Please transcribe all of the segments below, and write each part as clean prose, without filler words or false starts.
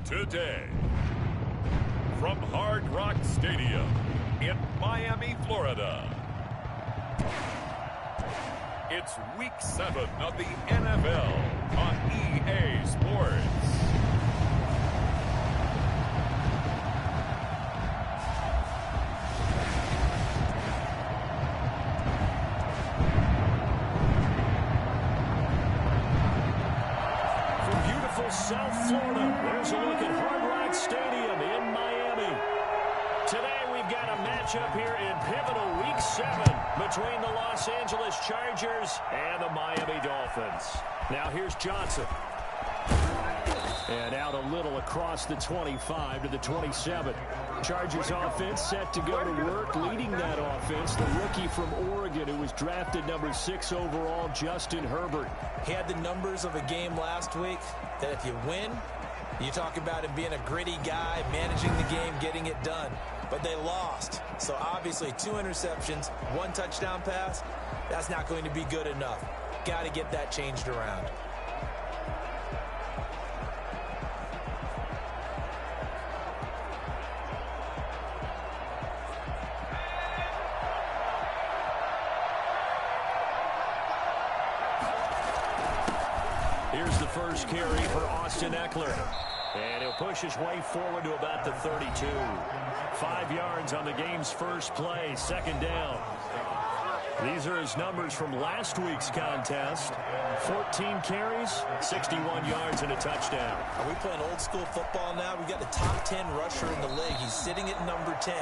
Today, from Hard Rock Stadium in Miami, Florida, it's Week 7 of the NFL on EA Sports. From beautiful South Florida, there's a look at Hard Rock Stadium in Miami. Today we've got a matchup here in pivotal Week 7 between the Los Angeles Chargers and the Miami Dolphins. Now here's Johnson. And out a little across the 25 to the 27. Chargers offense set to go to work. Leading that offense, the rookie from Oregon who was drafted number 6 overall, Justin Herbert. He had the numbers of a game last week that if you win, you talk about him being a gritty guy, managing the game, getting it done. But they lost. So obviously 2 interceptions, 1 touchdown pass, that's not going to be good enough. Got to get that changed around. Here's the first carry for Austin Eckler. And he'll push his way forward to about the 32. 5 yards on the game's first play, second down. These are his numbers from last week's contest. 14 carries, 61 yards, and a touchdown. Are we playing old school football now? We've got the top 10 rusher in the league. He's sitting at number 10,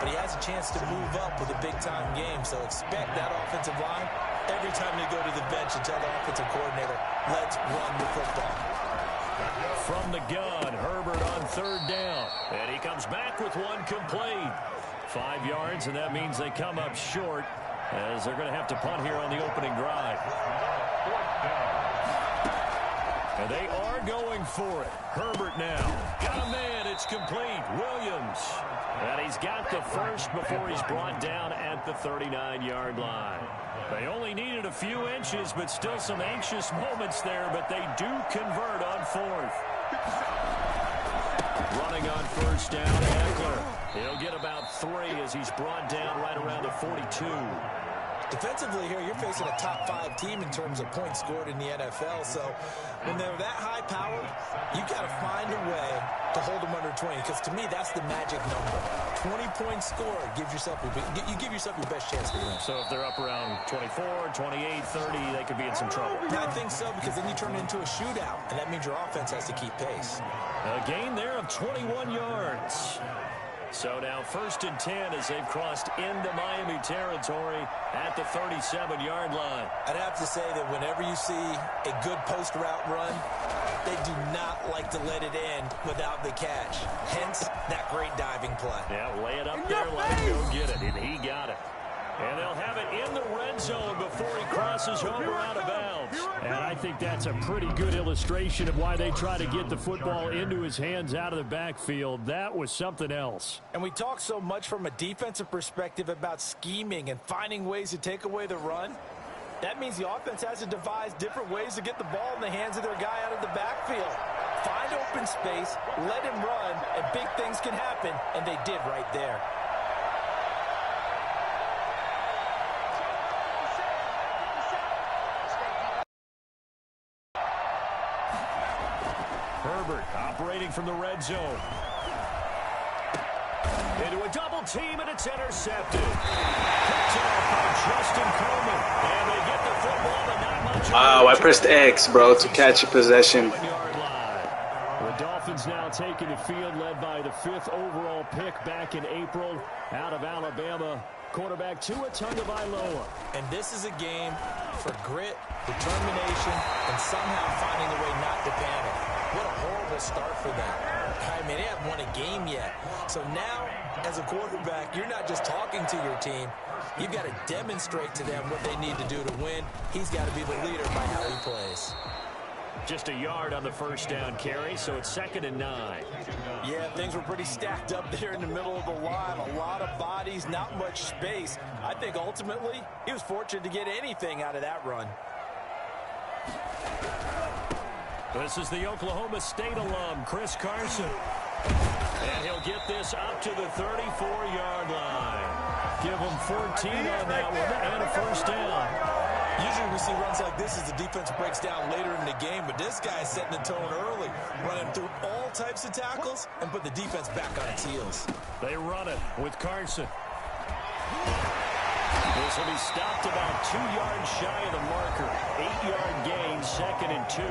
but he has a chance to move up with a big-time game. So expect that offensive line every time they go to the bench and tell the offensive coordinator, let's run the football. From the gun, Herbert on third down. And he comes back with one complete. 5 yards, and that means they come up short as they're going to have to punt here on the opening drive. And they are going for it. Herbert now. Got a man. It's complete. Williams. And he's got the first before he's brought down at the 39-yard line. They only needed a few inches, but still some anxious moments there, but they do convert on fourth. Running on first down, Eckler. He'll get about 3 as he's brought down right around the 42. Defensively here, you're facing a top 5 team in terms of points scored in the NFL. So when they're that high powered, you've got to find a way to hold them under 20. Because to me, that's the magic number. 20 points scored. You give yourself your best chance to win. So if they're up around 24, 28, 30, they could be in some trouble. I think so, because then you turn it into a shootout. And that means your offense has to keep pace. A gain there of 21 yards. So now 1st and 10 as they've crossed into Miami territory at the 37-yard line. I'd have to say that whenever you see a good post route run, they do not like to let it end without the catch. Hence, that great diving play. Yeah, lay it up there, let him go get it, and he got it. And they'll have it in the red zone before he crosses over out of bounds. And I think that's a pretty good illustration of why they try to get the football into his hands out of the backfield. That was something else. And we talk so much from a defensive perspective about scheming and finding ways to take away the run. That means the offense has to devise different ways to get the ball in the hands of their guy out of the backfield. Find open space, let him run, and big things can happen, and they did right there. Herbert operating from the red zone. Into a double team, and it's intercepted. Picked off by Justin Coleman. And they get the football, but not much. Wow, I pressed X, bro, to catch a possession. The Dolphins now taking the field, led by the 5th overall pick back in April out of Alabama. Quarterback Tua Tagovailoa. And this is a game for grit, determination, and somehow finding a way not to panic. What a horrible start for them. I mean, they haven't won a game yet. So now, as a quarterback, you're not just talking to your team. You've got to demonstrate to them what they need to do to win. He's got to be the leader by how he plays. Just a yard on the first down carry, so it's 2nd and 9. Yeah, things were pretty stacked up there in the middle of the line. A lot of bodies, not much space. I think ultimately he was fortunate to get anything out of that run. This is the Oklahoma State alum, Chris Carson. And he'll get this up to the 34-yard line. Give him 14 on that one and a first down. Usually we see runs like this as the defense breaks down later in the game, but this guy is setting the tone early, running through all types of tackles and put the defense back on its heels. They run it with Carson. This will be stopped about 2 yards shy of the marker. 8-yard gain, 2nd and 2.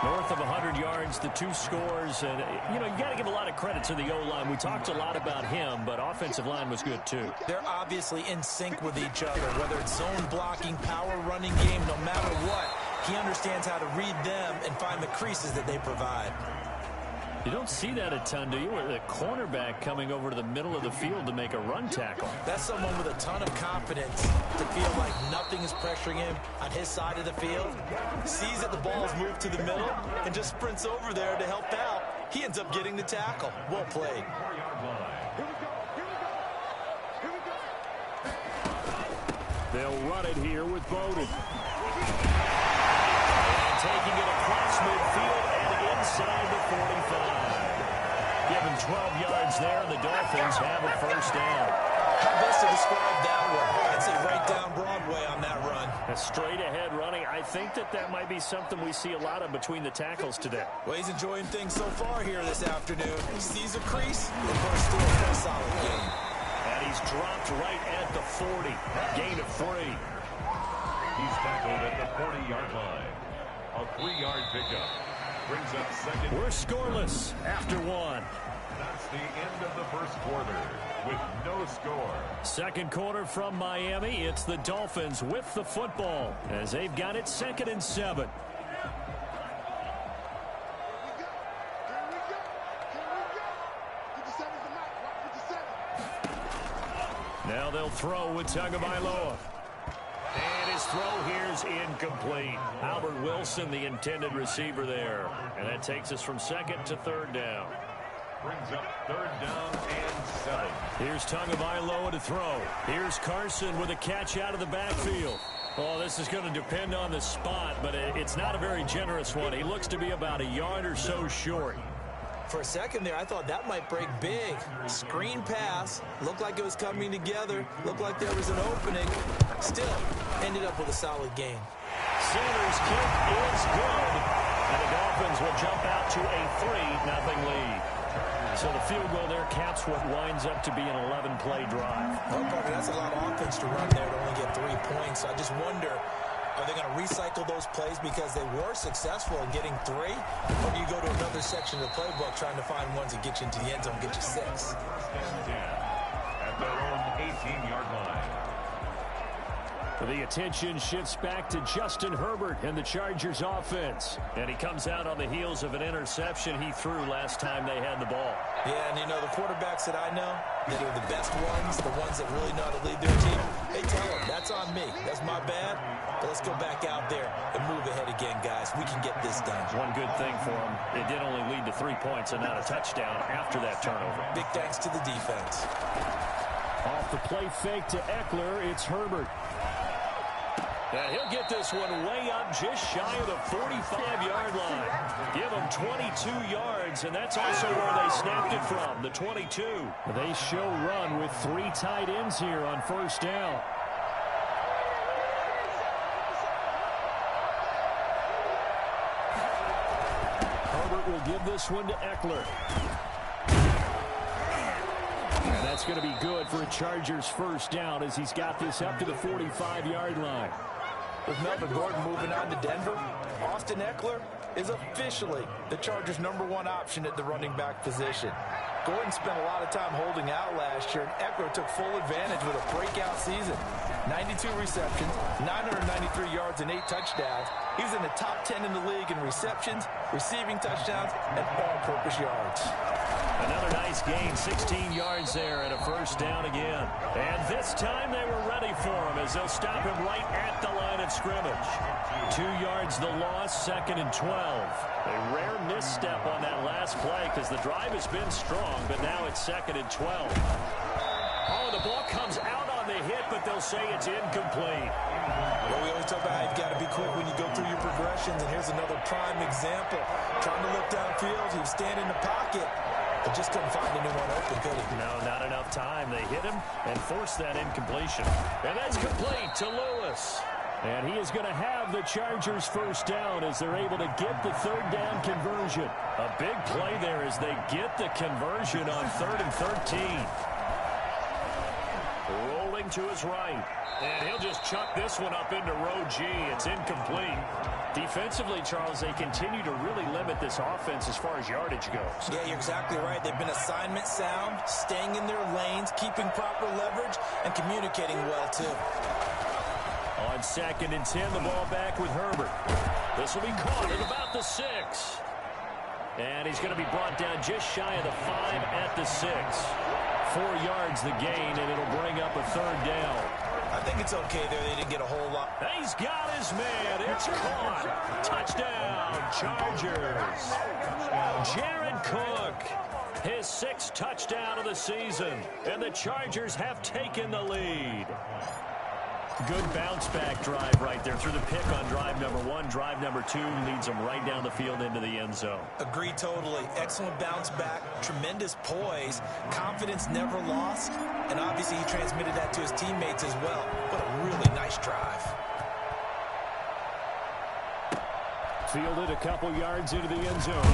North of 100 yards, the 2 scores. And, you know, you got to give a lot of credit to the O-line. We talked a lot about him, but offensive line was good, too. They're obviously in sync with each other, whether it's zone blocking, power running game, no matter what. He understands how to read them and find the creases that they provide. You don't see that a ton, do you? Where the cornerback coming over to the middle of the field to make a run tackle. That's someone with a ton of confidence to feel like nothing is pressuring him on his side of the field. Sees that the ball's moved to the middle and just sprints over there to help out. He ends up getting the tackle. Well played. They'll run it here with Bowden. And taking it across midfield and inside the 45. Give him 12 yards there, and the Dolphins have a first down. How best to describe that one? I'd say right down Broadway on that run. A straight ahead running. I think that might be something we see a lot of between the tackles today. Well, he's enjoying things so far here this afternoon. He sees a crease and bursts through for a solid game. And he's dropped right at the 40. Gain of 3. He's tackled at the 40-yard line. A 3-yard pickup. Brings up second. We're scoreless after 1. That's the end of the first quarter with no score. Second quarter from Miami. It's the Dolphins with the football as they've got it 2nd and 7. Now they'll throw with Tagovailoa. And his throw here's incomplete. Albert Wilson, the intended receiver there. And that takes us from 2nd to 3rd down. Brings up 3rd down and 7. Here's Tagovailoa to throw. Here's Carson with a catch out of the backfield. Oh, this is going to depend on the spot, but it's not a very generous one. He looks to be about a yard or so short. For a second there, I thought that might break big. Screen pass. Looked like it was coming together. Looked like there was an opening. Still, ended up with a solid game. Sanders' kick is good. And the Dolphins will jump out to a 3-0 lead. So the field goal there caps what winds up to be an 11-play drive. Well, Parker, that's a lot of offense to run there to only get 3 points. So I just wonder, are they going to recycle those plays because they were successful in getting 3? Or do you go to another section of the playbook trying to find ones that get you into the end zone, get you 6? At their own 18-yard line. The attention shifts back to Justin Herbert and the Chargers offense. And he comes out on the heels of an interception he threw last time they had the ball. Yeah, and you know, the quarterbacks that I know that are the best ones, the ones that really know how to lead their team, they tell them, that's on me. That's my bad. But let's go back out there and move ahead again, guys. We can get this done. One good thing for him, it did only lead to 3 points and not a touchdown after that turnover. Big thanks to the defense. Off the play fake to Eckler, it's Herbert. And he'll get this one way up just shy of the 45-yard line. Give him 22 yards, and that's also where they snapped it from, the 22. They show run with 3 tight ends here on first down. Herbert will give this one to Eckler. And that's going to be good for a Chargers first down as he's got this up to the 45-yard line. With Melvin Gordon moving on to Denver, Austin Eckler is officially the Chargers' #1 option at the running back position. Gordon spent a lot of time holding out last year, and Eckler took full advantage with a breakout season. 92 receptions, 993 yards, and 8 touchdowns. He was in the top 10 in the league in receptions, receiving touchdowns, and all-purpose yards. Another nice gain, 16 yards there and a first down again. And this time they were ready for him as they'll stop him right at the line of scrimmage. 2 yards the loss, 2nd and 12. A rare misstep on that last play because the drive has been strong, but now it's 2nd and 12. Oh, the ball comes out on the hit, but but they'll say it's incomplete. Well, we always talk about how you've got to be quick when you go through your progressions, and here's another prime example. Trying to look downfield, he was standing in the pocket, but just couldn't find anyone open, could he? No, not enough time. They hit him and forced that incompletion. And that's complete to Lewis. And he is going to have the Chargers first down as they're able to get the third down conversion. A big play there as they get the conversion on 3rd and 13. Rolling to his right. And he'll just chuck this one up into row G. It's incomplete. Defensively, Charles, they continue to really limit this offense as far as yardage goes. Yeah, you're exactly right. They've been assignment sound, staying in their lanes, keeping proper leverage, and communicating well, too. On 2nd and 10, the ball back with Herbert. This will be caught at about the 6. And he's going to be brought down just shy of the 5 at the 6. 4 yards the gain, and it'll bring up a third down. I think it's okay there. They didn't get a whole lot. He's got his man. It's caught. Touchdown, Chargers. Jared Cook, his 6th touchdown of the season. And the Chargers have taken the lead. Good bounce-back drive right there through the pick on drive number 1. Drive number 2 leads them right down the field into the end zone. Agree totally. Excellent bounce back, tremendous poise, confidence never lost, and obviously he transmitted that to his teammates as well. What a really nice drive. Fielded a couple yards into the end zone.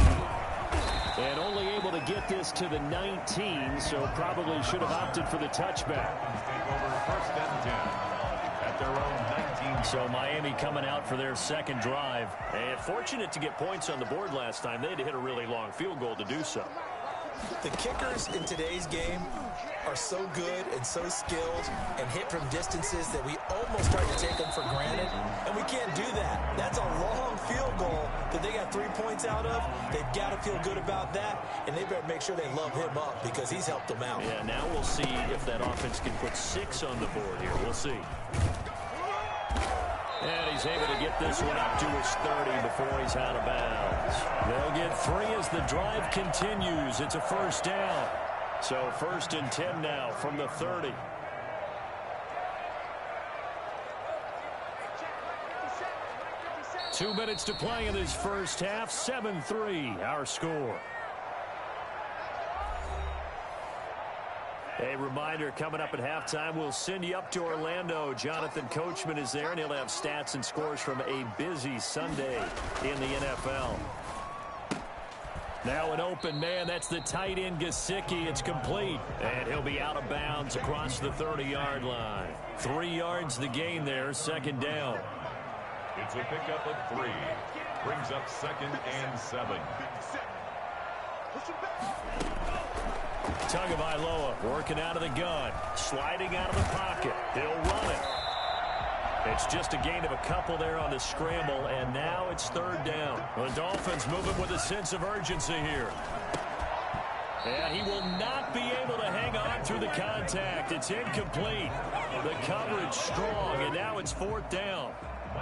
And only able to get this to the 19, so probably should have opted for the touchback. Take over 1st and 10. At their own 19. So Miami coming out for their 2nd drive. And fortunate to get points on the board last time. They had to hit a really long field goal to do so. The kickers in today's game are so good and so skilled and hit from distances that we almost start to take them for granted. And we can't do that. That's a long field goal that they got 3 points out of. They've got to feel good about that, and they better make sure they love him up because he's helped them out. Yeah, now we'll see if that offense can put 6 on the board here. We'll see. And he's able to get this one up to his 30 before he's out of bounds. They'll get 3 as the drive continues. It's a first down. So 1st and 10 now from the 30. Two minutes to play in this first half. 7-3 our score. A reminder, coming up at halftime, we'll send you up to Orlando. Jonathan Coachman is there, and he'll have stats and scores from a busy Sunday in the NFL. Now an open man. That's the tight end, Gesicki. It's complete. And he'll be out of bounds across the 30-yard line. 3 yards the gain there, 2nd down. It's a pickup of 3. Brings up 2nd and 7. Tagovailoa working out of the gun, sliding out of the pocket. He'll run it. It's just a gain of a couple there on the scramble, and now it's 3rd down. The Dolphins moving with a sense of urgency here. And he will not be able to hang on through the contact. It's incomplete. The coverage strong, and now it's 4th down.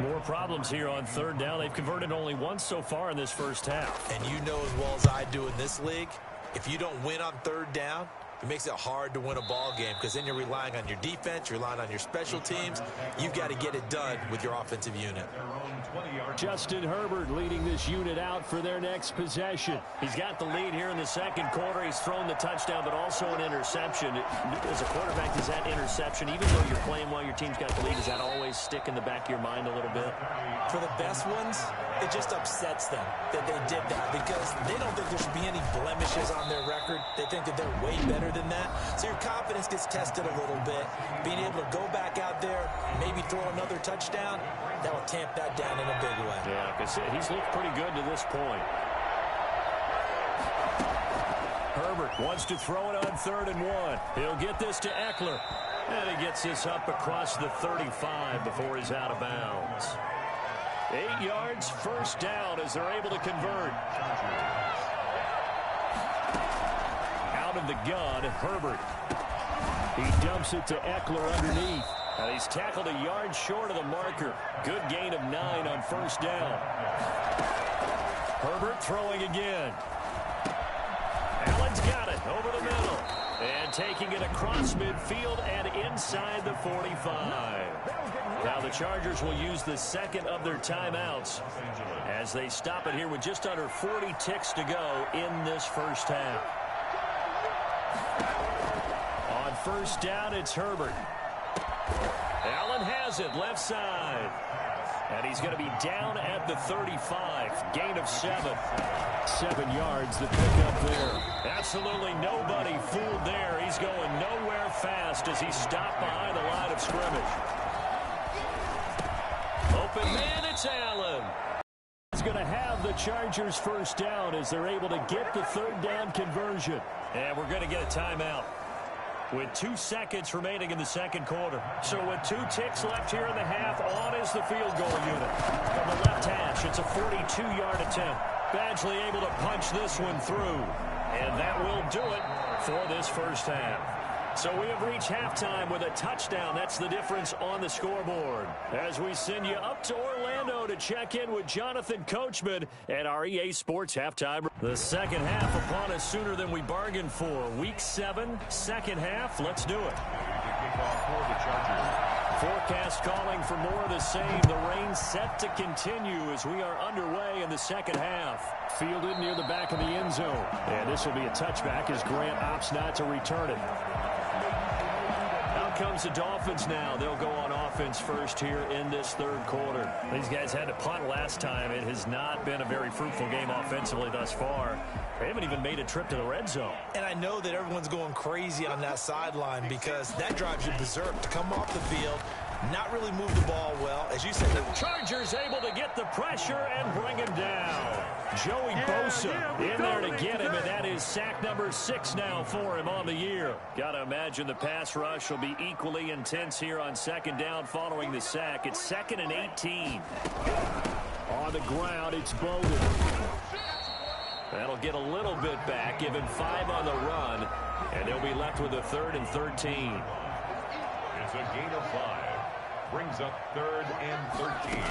More problems here on 3rd down. They've converted only once so far in this first half. And you know as well as I do in this league, if you don't win on 3rd down, it makes it hard to win a ball game because then you're relying on your defense, you're relying on your special teams. You've got to get it done with your offensive unit. Justin Herbert leading this unit out for their next possession. He's got the lead here in the 2nd quarter. He's thrown the touchdown, but also an interception. As a quarterback, does that interception, even though you're playing while your team's got the lead, does that always stick in the back of your mind a little bit? For the best ones, it just upsets them that they did that because they don't think there should be any blemishes on their record. They think that they're way better than that. So your confidence gets tested a little bit. Being able to go back out there, maybe throw another touchdown, that will tamp that down in a big way. Yeah, because he's looked pretty good to this point. Herbert wants to throw it on 3rd and 1. He'll get this to Eckler. And he gets this up across the 35 before he's out of bounds. 8 yards, 1st down as they're able to convert. Out of the gun, Herbert. He dumps it to Eckler underneath. And he's tackled a yard short of the marker. Good gain of 9 on 1st down. Herbert throwing again. Allen's got it over the middle. And And taking it across midfield and inside the 45. Now the Chargers will use the second of their timeouts as they stop it here with just under 40 ticks to go in this first half. On first down, it's Herbert. Allen has it left side. And he's going to be down at the 35. Gain of 7. 7 yards the pickup there. Absolutely nobody fooled there. He's going nowhere fast as he stopped behind the line of scrimmage. Open man, it's Allen. He's going to have the Chargers first down as they're able to get the third down conversion. And we're going to get a timeout with 2 seconds remaining in the second quarter. So with 2 ticks left here in the half, on is the field goal unit. From the left hash, it's a 42-yard attempt. Badgley able to punch this one through. And that will do it for this first half. So we have reached halftime with a touchdown. That's the difference on the scoreboard. As we send you up to Orlando to check in with Jonathan Coachman at our EA Sports Halftime. The second half upon us sooner than we bargained for. Week 7, second half. Let's do it. Forecast calling for more of the same. The rain set to continue as we are underway in the second half. Fielded near the back of the end zone. And this will be a touchback as Grant opts not to return it. Out comes the Dolphins now. They'll go on offense first here in this third quarter. These guys had to punt last time. It has not been a very fruitful game offensively thus far. They haven't even made a trip to the red zone. And I know that everyone's going crazy on that sideline because that drives you berserk to come off the field, not really move the ball well. As you said, the Chargers able to get the pressure and bring him down. Joey Bosa in there to get him, and that is sack number 6 now for him on the year. Got to imagine the pass rush will be equally intense here on second down following the sack. It's 2nd and 18. On the ground, it's Bowden. That'll get a little bit back, given 5 on the run, and they'll be left with a 3rd and 13. It's a gain of 5. Brings up 3rd and 13.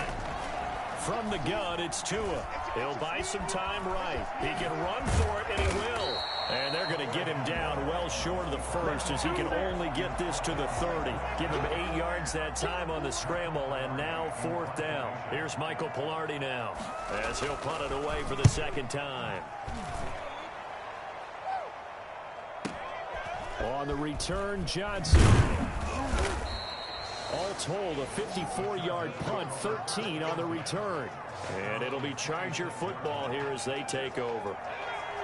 From the gun, it's Tua. He'll buy some time right. He can run for it, and he will. And they're going to get him down well short of the first as he can only get this to the 30. Give him 8 yards that time on the scramble, and now 4th down. Here's Michael Pilardi now as he'll punt it away for the second time. On the return, Johnson. All told, a 54-yard punt, 13 on the return. And it'll be Charger football here as they take over.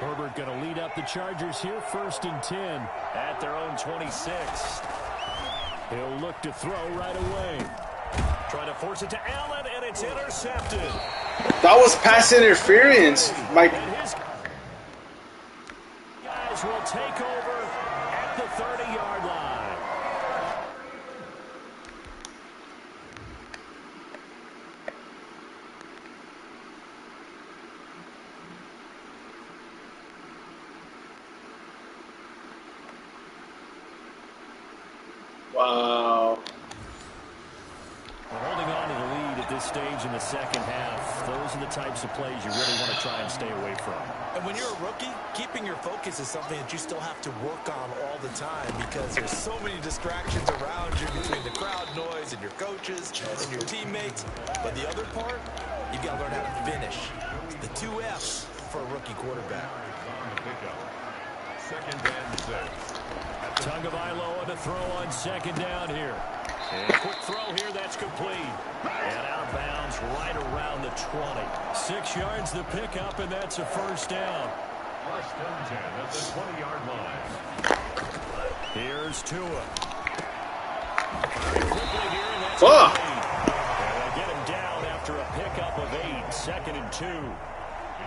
Herbert going to lead up the Chargers here, 1st and 10 at their own 26. He'll look to throw right away. Trying to force it to Allen, and it's intercepted. That was pass interference. Mike. And his guys will take over at the 30-yard line. Wow. We're holding on to the lead at this stage in the second half. Those are the types of plays you really want to try and stay away from. And when you're a rookie, keeping your focus is something that you still have to work on all the time because there's so many distractions around you between the crowd noise and your coaches and your teammates. But the other part, you've got to learn how to finish. It's the 2 F's for a rookie quarterback. 2nd and 6. Tagovailoa to throw on second down here. And a quick throw here, that's complete. And out of bounds right around the 20. 6 yards the pickup, and that's a first down. 1st and 10 at the 20-yard line. Here's Tua. Quickly here, and that's Fuck. and they get him down after a pickup of 8. 2nd and 2.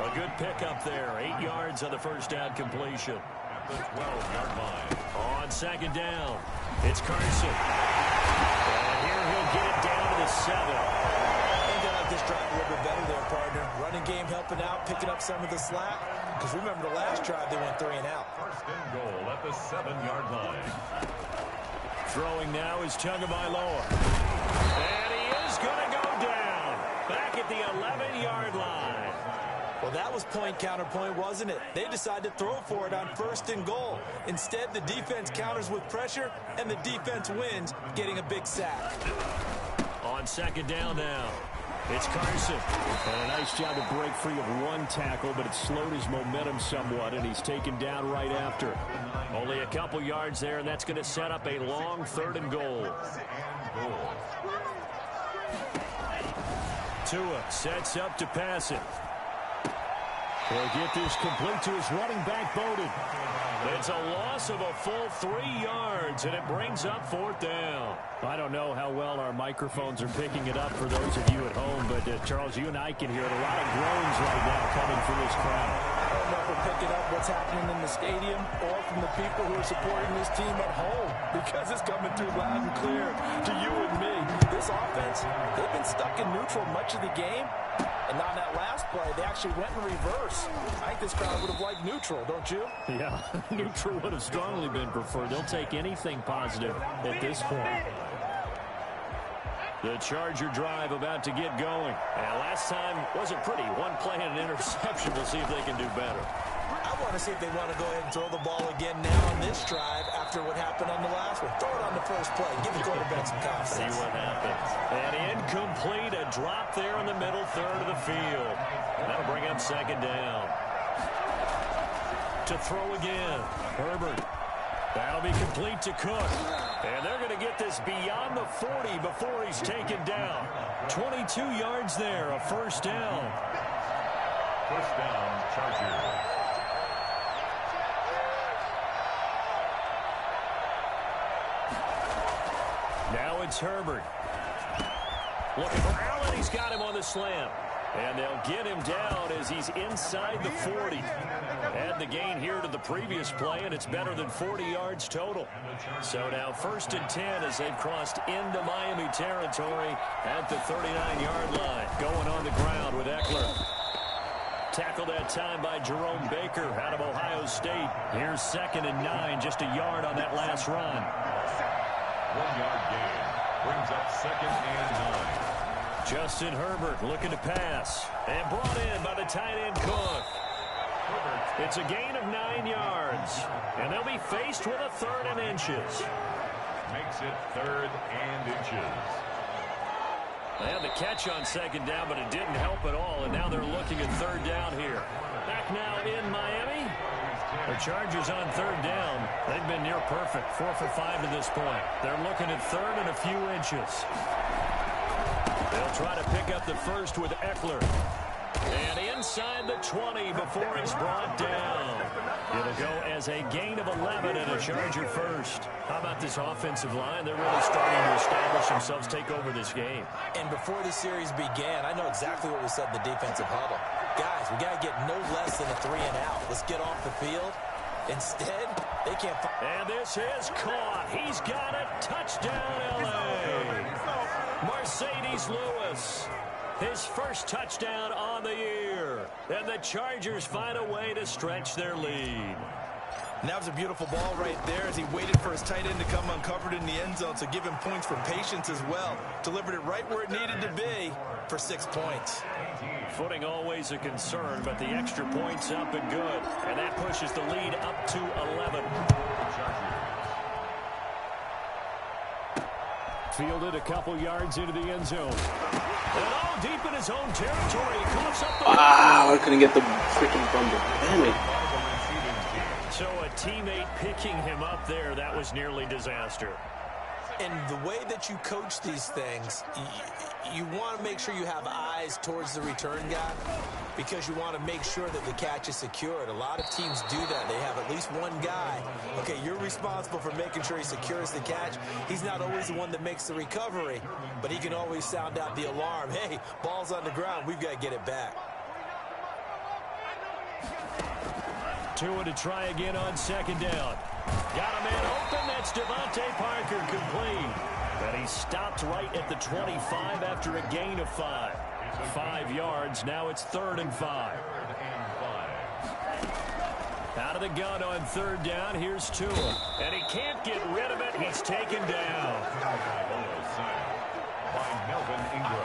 A good pickup there. 8 yards on the first down completion. At the 12-yard line. On second down, it's Carson. And here he'll get it down to the 7. I think I like this drive a little bit better there, partner. Running game helping out, picking up some of the slack. Because remember the last drive, they went 3 and out. 1st and goal at the 7-yard line. Throwing now is Tagovailoa. And he is going to go down. Back at the 11-yard line. Well, that was point counterpoint, wasn't it? They decided to throw for it on 1st and goal. Instead, the defense counters with pressure, and the defense wins, getting a big sack. On 2nd down now, it's Carson. And a nice job to break free of one tackle, but it slowed his momentum somewhat, and he's taken down right after. Only a couple yards there, and that's going to set up a long 3rd and goal. Tua sets up to pass it. He'll get this complete to his running back, Bowden. It's a loss of a full 3 yards, and it brings up 4th down. I don't know how well our microphones are picking it up for those of you at home, but Charles, you and I can hear a lot of groans right now coming from this crowd. I don't know if we're picking up what's happening in the stadium or from the people who are supporting this team at home, because it's coming through loud and clear to you and me. This offense, they've been stuck in neutral much of the game. And on that last play, they actually went in reverse. I think this crowd would have liked neutral, don't you? Yeah, neutral would have strongly been preferred. They'll take anything positive at this point. The Charger drive about to get going. And last time wasn't pretty. One play and an interception. We'll see if they can do better. I want to see if they want to go ahead and throw the ball again now on this drive after what happened on the last one. Throw it on the first play. Give the quarterback some confidence. See what happens. And incomplete. A drop there in the middle third of the field. That'll bring up 2nd down. To throw again. Herbert. That'll be complete to Cook. And they're going to get this beyond the 40 before he's taken down. 22 yards there. A 1st down. 1st down, Chargers. Now it's Herbert. Looking for Allen. He's got him on the slam. And they'll get him down as he's inside the 40. Add the gain here to the previous play, and it's better than 40 yards total. So now 1st and 10 as they've crossed into Miami territory at the 39-yard line. Going on the ground with Eckler. Tackled that time by Jerome Baker out of Ohio State. Here's 2nd and 9, just a yard on that last run. 1-yard gain brings up 2nd and 9. Justin Herbert looking to pass. And brought in by the tight end Cook. It's a gain of 9 yards. And they'll be faced with a 3rd and inches. Makes it 3rd and inches. They had the catch on 2nd down, but it didn't help at all. And now they're looking at 3rd down here. Back now in Miami. The Chargers on 3rd down. They've been near perfect. 4 for 5 to this point. They're looking at 3rd and a few inches. They'll try to pick up the first with Eckler. And inside the 20 before he's brought down. It'll go as a gain of 11 and a Charger first. How about this offensive line? They're really starting to establish themselves, take over this game. And before the series began, I know exactly what we said in the defensive huddle. Guys, we got to get no less than a 3 and out. Let's get off the field. Instead, they can't find. And this is caught. He's got it. Touchdown, L.A. Mercedes Lewis. His first touchdown on the year. And the Chargers find a way to stretch their lead. And that was a beautiful ball right there as he waited for his tight end to come uncovered in the end zone. So give him points for patience as well. Delivered it right where it needed to be for 6 points. Footing always a concern, but the extra point's up and good. And that pushes the lead up to 11. Fielded a couple yards into the end zone. And all deep in his own territory. Coughs up the Wow, I couldn't get the freaking bumble. Damn it. So a teammate picking him up there, that was nearly disaster. And the way that you coach these things, you want to make sure you have eyes towards the return guy because you want to make sure that the catch is secured. A lot of teams do that. They have at least one guy. Okay, you're responsible for making sure he secures the catch. He's not always the one that makes the recovery, but he can always sound out the alarm. Hey, ball's on the ground. We've got to get it back. Tua to try again on 2nd down. Got a man open. That's Devontae Parker complete. But he stopped right at the 25 after a gain of 5. 5 yards. Now it's 3rd and 5. Out of the gun on 3rd down. Here's Tua. And he can't get rid of it. He's taken down. By Melvin Ingram.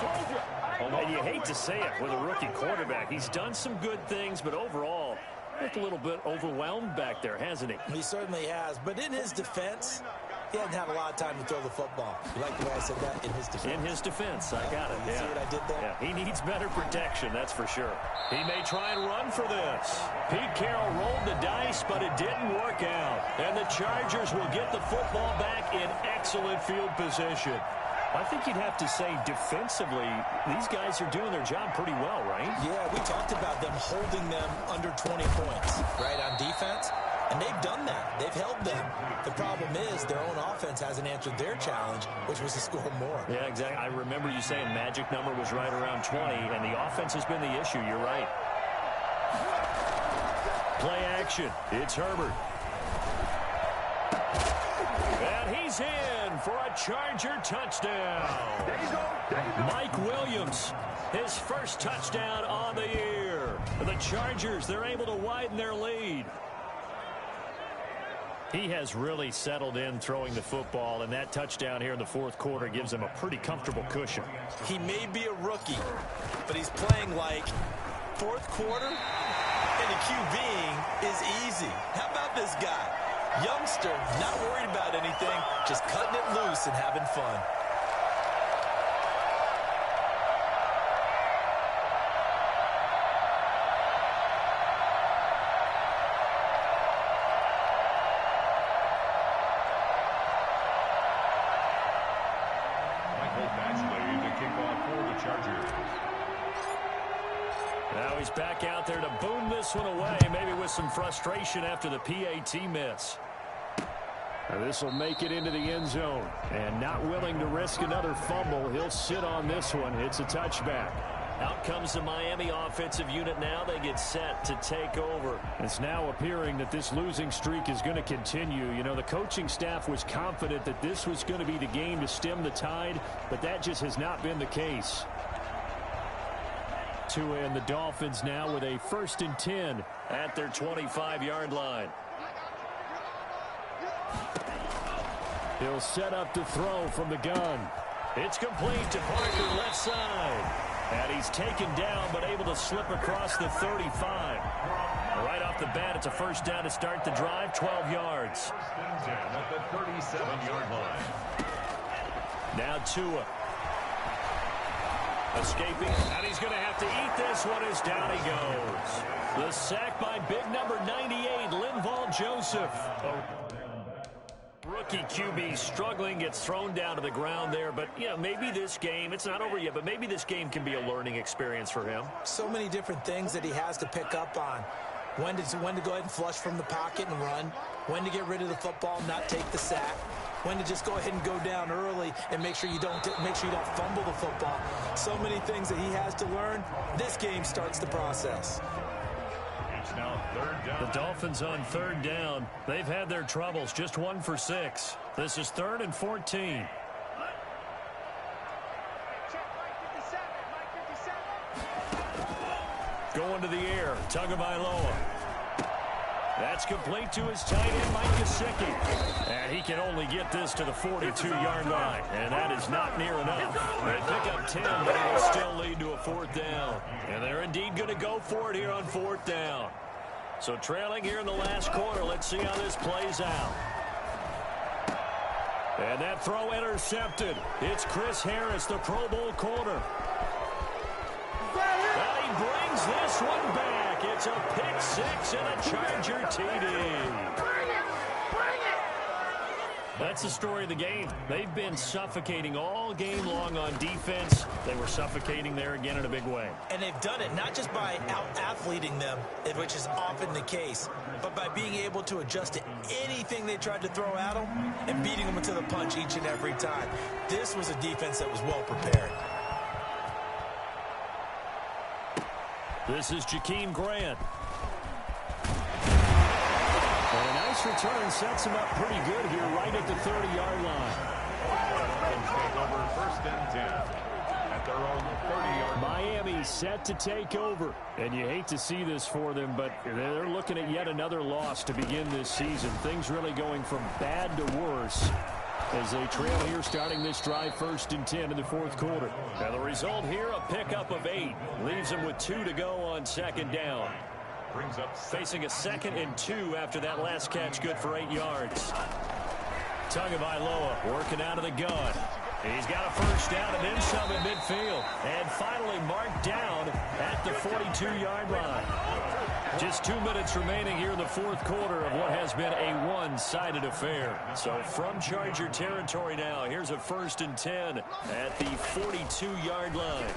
And you hate to say it with a rookie quarterback. He's done some good things, but overall, looked a little bit overwhelmed back there, hasn't he? He certainly has. But in his defense, he hadn't had a lot of time to throw the football. You like the way I said that? In his defense. In his defense. I got it. You see what I did there? Yeah, he needs better protection, that's for sure. He may try and run for this. Pete Carroll rolled the dice, but it didn't work out. And the Chargers will get the football back in excellent field position. I think you'd have to say defensively, these guys are doing their job pretty well, right? Yeah, we talked about them holding them under 20 points, right, on defense. And they've done that. They've held them. The problem is their own offense hasn't answered their challenge, which was to score more. Yeah, exactly. I remember you saying magic number was right around 20, and the offense has been the issue. You're right. Play action. It's Herbert. And he's in for a Charger touchdown. Mike Williams, his first touchdown on the year. The Chargers, they're able to widen their lead. He has really settled in throwing the football, and that touchdown here in the fourth quarter gives him a pretty comfortable cushion. He may be a rookie, but he's playing like fourth quarter, and the QBing is easy. How about this guy? Youngster, not worried about anything, just cutting it loose and having fun. Now he's back out there to boom this one away, maybe with some frustration after the PAT miss. This will make it into the end zone. And not willing to risk another fumble, he'll sit on this one. It's a touchback. Out comes the Miami offensive unit now. They get set to take over. It's now appearing that this losing streak is going to continue. You know, the coaching staff was confident that this was going to be the game to stem the tide, but that just has not been the case. And the Dolphins now with a 1st and 10 at their 25-yard line. He'll set up to throw from the gun. It's complete to Parker left side. And he's taken down but able to slip across the 35. Right off the bat, it's a first down to start the drive, 12 yards. At the 37-yard line. Now Tua. Escaping, and he's going to have to eat this one as down he goes. The sack by big number 98, Linval Joseph. Rookie QB struggling, gets thrown down to the ground there, but, you know, maybe this game, it's not over yet, but maybe this game can be a learning experience for him. So many different things that he has to pick up on. When to go ahead and flush from the pocket and run, when to get rid of the football and not take the sack, when to just go ahead and go down early and make sure you don't fumble the football. So many things that he has to learn. This game starts the process. It's now 3rd down. The Dolphins on 3rd down. They've had their troubles, just 1 for 6. This is 3rd and 14. Going to the air, Tagovailoa. That's complete to his tight end, Mike Gesicki. And he can only get this to the 42-yard line. And that is not near enough. They pick up 10, but it will still lead to a 4th down. And they're indeed going to go for it here on 4th down. So trailing here in the last quarter, let's see how this plays out. And that throw intercepted. It's Chris Harris, the Pro Bowl corner. And he brings this one back. It's a pick 6 and a Charger TD. That's the story of the game. They've been suffocating all game long on defense. They were suffocating there again in a big way. And they've done it not just by out-athleting them, which is often the case, but by being able to adjust to anything they tried to throw at them and beating them to the punch each and every time. This was a defense that was well prepared. This is Jakeem Grant. And a nice return sets him up pretty good here right at the 30-yard line. Dolphins take over 1st and 10 at their own 30-yard line. Miami set to take over. And you hate to see this for them, but they're looking at yet another loss to begin this season. Things really going from bad to worse. as they trail here starting this drive 1st and 10 in the 4th quarter. And the result here, a pickup of 8. Leaves them with 2 to go on 2nd down. Brings up Facing a 2nd and 2 after that last catch, good for 8 yards. Tagovailoa working out of the gun. He's got a 1st down and then some at midfield. And finally marked down at the 42-yard line. Just 2 minutes remaining here in the 4th quarter of what has been a one-sided affair. So from Charger territory now, here's a 1st and 10 at the 42-yard line.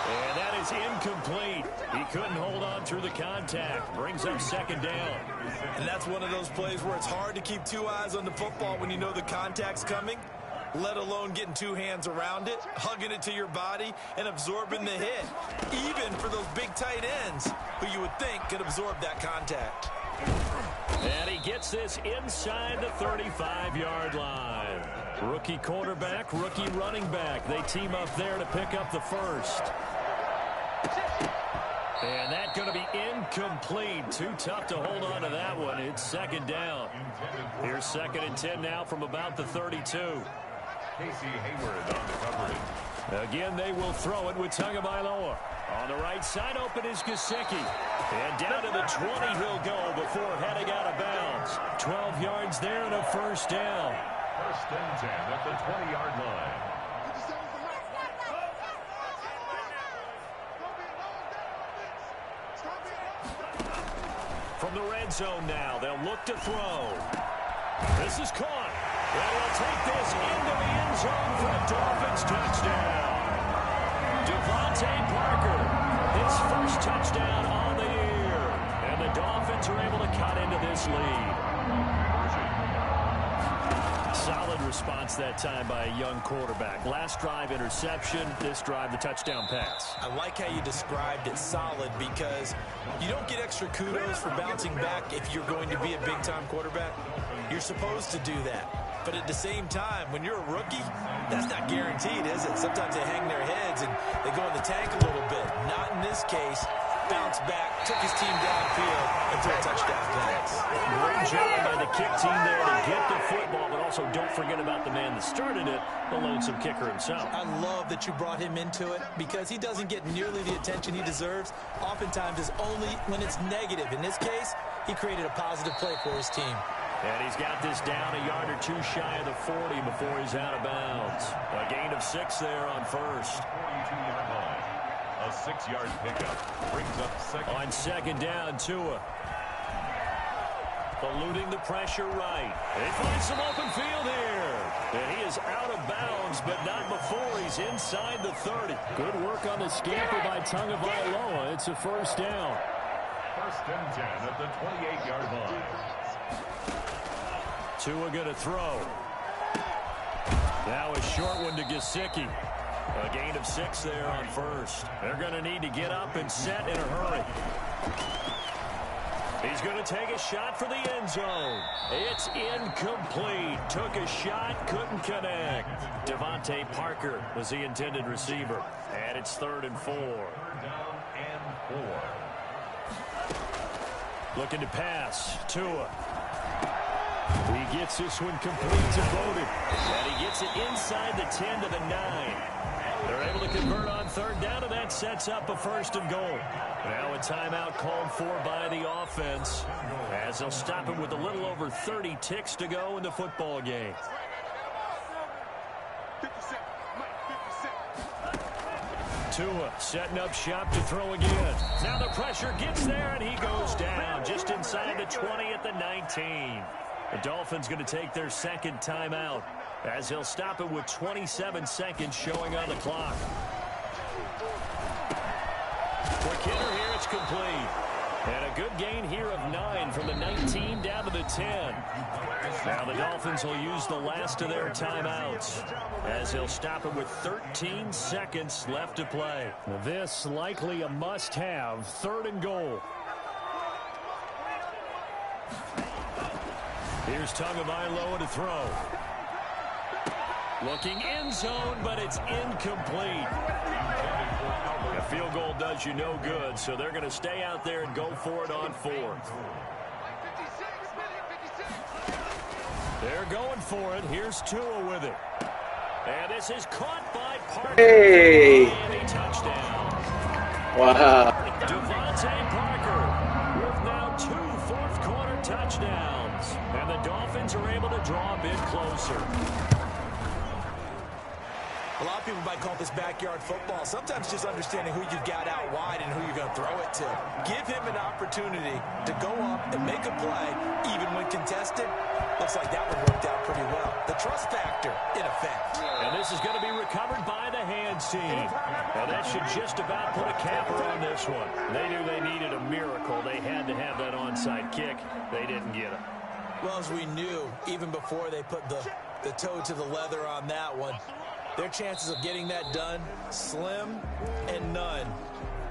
And that is incomplete. He couldn't hold on through the contact. Brings up 2nd down. And that's one of those plays where it's hard to keep 2 eyes on the football when you know the contact's coming, let alone getting 2 hands around it, hugging it to your body, and absorbing the hit, even for those big tight ends who you would think could absorb that contact. And he gets this inside the 35-yard line. Rookie quarterback, rookie running back. They team up there to pick up the 1st. And that's going to be incomplete. Too tough to hold on to that one. It's 2nd down. Here's 2nd and 10 now from about the 32. Casey Hayward on the coverage. Again, they will throw it with Tagovailoa. On the right side, open is Gesicki. And down to the 20 he'll go before heading out of bounds. 12 yards there and a 1st down. 1st and 10 at the 20-yard line. From the red zone now, they'll look to throw. This is caught. And he'll take this into the end zone for a Dolphins touchdown. Devontae Parker, his 1st touchdown on the year. And the Dolphins are able to cut into this lead. Solid response that time by a young quarterback. Last drive, interception. This drive, the touchdown pass. I like how you described it, solid, because you don't get extra kudos for bouncing back if you're going to be a big-time quarterback. You're supposed to do that. But at the same time, when you're a rookie, that's not guaranteed, is it? Sometimes they hang their heads and they go in the tank a little bit. Not in this case. Bounced back, took his team downfield, and threw a touchdown pass. Great job by the kick team there to get the football, but also don't forget about the man that started it, the lonesome kicker himself. I love that you brought him into it because he doesn't get nearly the attention he deserves. Oftentimes it's only when it's negative. In this case, he created a positive play for his team. And he's got this down a yard or 2 shy of the 40 before he's out of bounds. A gain of 6 there on 1st. 42-yard line. A 6-yard pickup brings up 2nd. On 2nd down, Tua. Eluding the pressure right. He finds some open field here. And he is out of bounds, but not before he's inside the 30. Good work on the scamper by Tagovailoa. It's a 1st down. 1st and 10 at the 28-yard line. Tua going to throw. Now a short one to Gesicki. A gain of 6 there on 1st. They're going to need to get up and set in a hurry. He's going to take a shot for the end zone. It's incomplete. Took a shot, couldn't connect. Devontae Parker was the intended receiver. And it's 3rd and 4. 3rd down and 4. Looking to pass. Tua. He gets this one complete to Bowden. And he gets it inside the 10 to the 9. They're able to convert on 3rd down, and that sets up a 1st and goal. Now a timeout called for by the offense as they'll stop it with a little over 30 ticks to go in the football game. Tua setting up shop to throw again. Now the pressure gets there, and he goes down just inside the 20 at the 19. The Dolphins going to take their 2nd timeout as he'll stop it with 27 seconds showing on the clock. Quick hitter here, it's complete. And a good gain here of 9 from the 19 down to the 10. Now the Dolphins will use the last of their timeouts as he'll stop it with 13 seconds left to play. This likely a must-have 3rd and goal. Here's Tagovailoa to throw. Looking end zone, but it's incomplete. A field goal does you no good, so they're going to stay out there and go for it on 4th. They're going for it. Here's Tua with it. And this is caught by Parker. Hey! Miami touchdown. Wow. Devontae Parker with now 2 fourth-quarter touchdowns. And the Dolphins are able to draw a bit closer. A lot of people might call this backyard football. Sometimes just understanding who you've got out wide and who you're going to throw it to. Give him an opportunity to go up and make a play, even when contested. Looks like that one worked out pretty well. The trust factor, in effect. And this is going to be recovered by the hands team. And that should just about put a capper on this one. They knew they needed a miracle. They had to have that onside kick. They didn't get it. Well, as we knew, even before they put the toe to the leather on that one, their chances of getting that done, slim and none.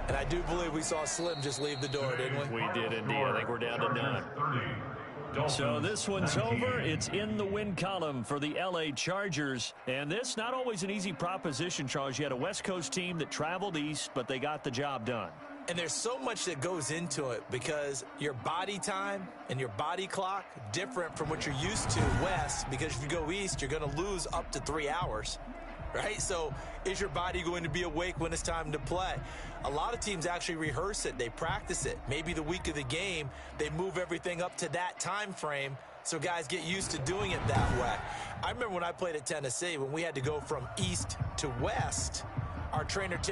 And I do believe we saw Slim just leave the door, didn't we? We did indeed. I think we're down to none. So this one's over. It's in the win column for the L.A. Chargers. And this, not always an easy proposition, Charles. You had a West Coast team that traveled east, but they got the job done. And there's so much that goes into it because your body time and your body clock different from what you're used to west, because if you go east, you're going to lose up to 3 hours. Right? So is your body going to be awake when it's time to play? A lot of teams actually rehearse it. They practice it. Maybe the week of the game, they move everything up to that time frame so guys get used to doing it that way. I remember when I played at Tennessee, when we had to go from east to west, our trainer, Tim